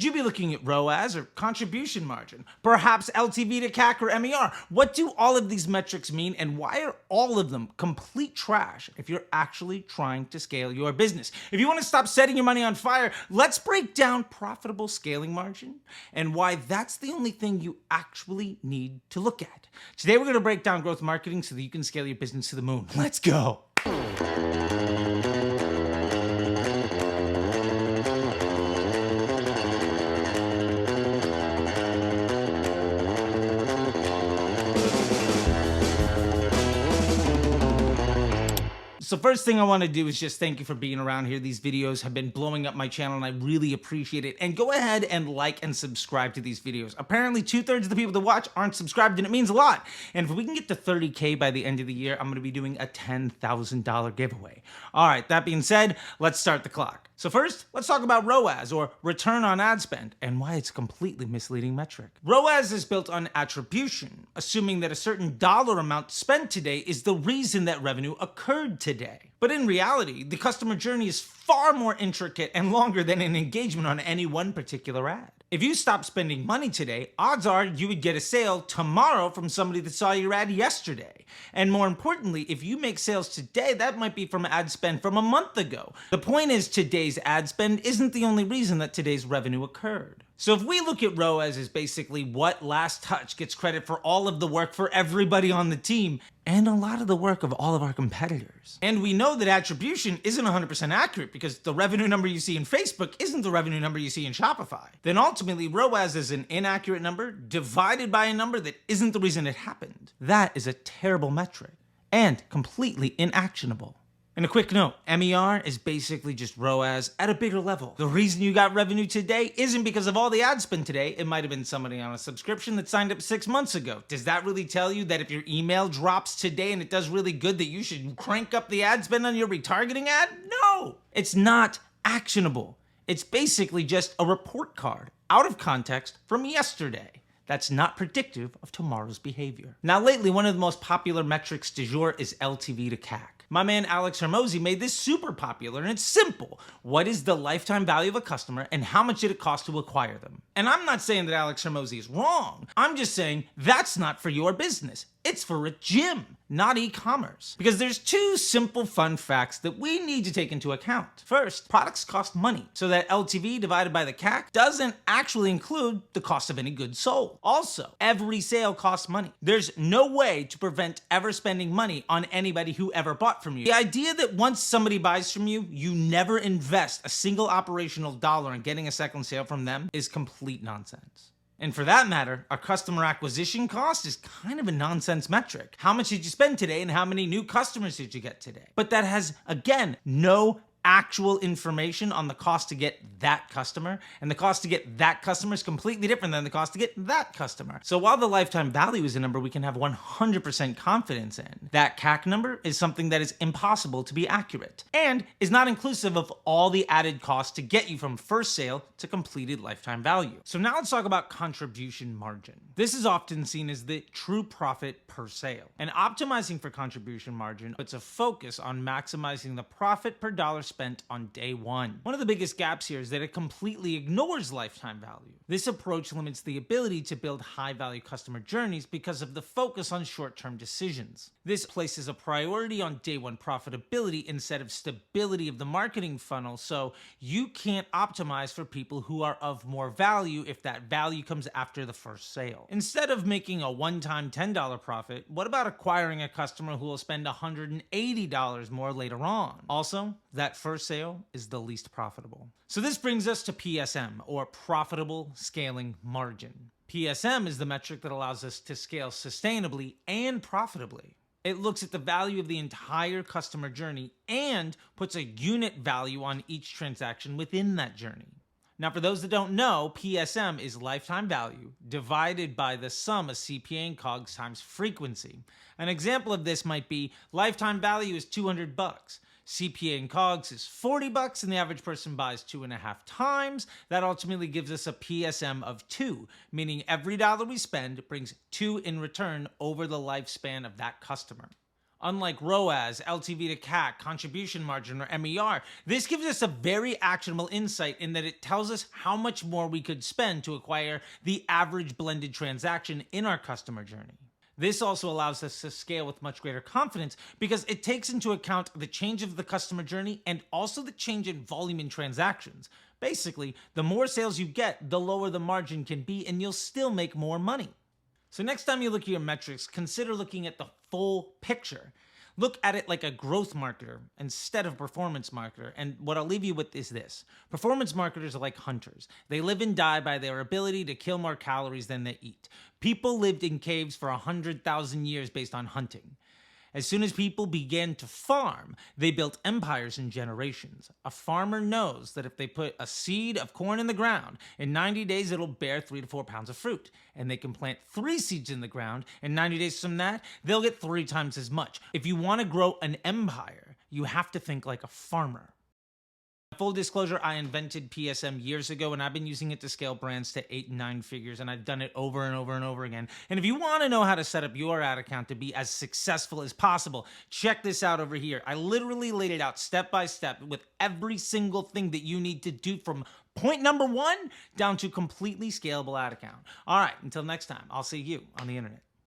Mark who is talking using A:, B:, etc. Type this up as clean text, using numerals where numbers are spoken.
A: Should you be looking at ROAS or contribution margin? Perhaps LTV to CAC or MER? What do all of these metrics mean, and why are all of them complete trash if you're actually trying to scale your business? If you want to stop setting your money on fire, let's break down profitable scaling margin and why that's the only thing you actually need to look at. Today we're going to break down growth marketing so that you can scale your business to the moon. Let's go. So first thing I want to do is just thank you for being around here. These videos have been blowing up my channel and I really appreciate it. And go ahead and like and subscribe to these videos. Apparently 2/3 of the people that watch aren't subscribed and it means a lot. And if we can get to 30K by the end of the year, I'm going to be doing a $10,000 giveaway. All right, that being said, let's start the clock. So first, let's talk about ROAS, or return on ad spend, and why it's a completely misleading metric. ROAS is built on attribution, assuming that a certain dollar amount spent today is the reason that revenue occurred today. But in reality, the customer journey is far more intricate and longer than an engagement on any one particular ad. If you stop spending money today, odds are you would get a sale tomorrow from somebody that saw your ad yesterday. And more importantly, if you make sales today, that might be from ad spend from a month ago. The point is, today's ad spend isn't the only reason that today's revenue occurred. So if we look at ROAS as basically what last touch gets credit for all of the work for everybody on the team, and a lot of the work of all of our competitors. And we know that attribution isn't 100% accurate because the revenue number you see in Facebook isn't the revenue number you see in Shopify. Then ultimately, ROAS is an inaccurate number divided by a number that isn't the reason it happened. That is a terrible metric and completely inactionable. And a quick note, MER is basically just ROAS at a bigger level. The reason you got revenue today isn't because of all the ad spend today. It might have been somebody on a subscription that signed up 6 months ago. Does that really tell you that if your email drops today and it does really good that you should crank up the ad spend on your retargeting ad? No, it's not actionable. It's basically just a report card out of context from yesterday. That's not predictive of tomorrow's behavior. Now lately, one of the most popular metrics du jour is LTV to CAC. My man Alex Hormozi made this super popular, and it's simple. What is the lifetime value of a customer and how much did it cost to acquire them? And I'm not saying that Alex Hormozi is wrong. I'm just saying that's not for your business. It's for a gym, not e-commerce. Because there's two simple fun facts that we need to take into account. First, products cost money, so that LTV divided by the CAC doesn't actually include the cost of any goods sold. Also, every sale costs money. There's no way to prevent ever spending money on anybody who ever bought from you. The idea that once somebody buys from you, you never invest a single operational dollar in getting a second sale from them is complete nonsense. And for that matter, our customer acquisition cost is kind of a nonsense metric. How much did you spend today and how many new customers did you get today? But that has, again, no actual information on the cost to get that customer, and the cost to get that customer is completely different than the cost to get that customer. So while the lifetime value is a number we can have 100% confidence in, that CAC number is something that is impossible to be accurate and is not inclusive of all the added costs to get you from first sale to completed lifetime value. So now let's talk about contribution margin. This is often seen as the true profit per sale. And optimizing for contribution margin puts a focus on maximizing the profit per dollar spent on day one. One of the biggest gaps here is that it completely ignores lifetime value. This approach limits the ability to build high-value customer journeys because of the focus on short-term decisions. This places a priority on day one profitability instead of stability of the marketing funnel, so you can't optimize for people who are of more value if that value comes after the first sale. Instead of making a one-time $10 profit, what about acquiring a customer who will spend $180 more later on? Also, that first sale is the least profitable. So this brings us to PSM, or profitable scaling margin. PSM is the metric that allows us to scale sustainably and profitably. It looks at the value of the entire customer journey and puts a unit value on each transaction within that journey. Now, for those that don't know, PSM is lifetime value divided by the sum of CPA and COGS times frequency. An example of this might be lifetime value is $200. CPA and COGS is $40 and the average person buys 2.5 times. That ultimately gives us a PSM of 2, meaning every dollar we spend brings 2 in return over the lifespan of that customer. Unlike ROAS, LTV to CAC, contribution margin, or MER, this gives us a very actionable insight in that it tells us how much more we could spend to acquire the average blended transaction in our customer journey. This also allows us to scale with much greater confidence because it takes into account the change of the customer journey and also the change in volume in transactions. Basically, the more sales you get, the lower the margin can be, and you'll still make more money. So next time you look at your metrics, consider looking at the full picture. Look at it like a growth marketer instead of performance marketer. And what I'll leave you with is this. Performance marketers are like hunters. They live and die by their ability to kill more calories than they eat. People lived in caves for 100,000 years based on hunting. As soon as people began to farm, they built empires in generations. A farmer knows that if they put a seed of corn in the ground, in 90 days it'll bear 3 to 4 pounds of fruit. And they can plant 3 seeds in the ground, and 90 days from that, they'll get 3 times as much. If you want to grow an empire, you have to think like a farmer. Full disclosure, I invented PSM years ago, and I've been using it to scale brands to 8 and 9 figures, and I've done it over and over and over again. And if you want to know how to set up your ad account to be as successful as possible, check this out over here. I literally laid it out step by step with every single thing that you need to do from point number 1 down to completely scalable ad account. All right, until next time, I'll see you on the internet.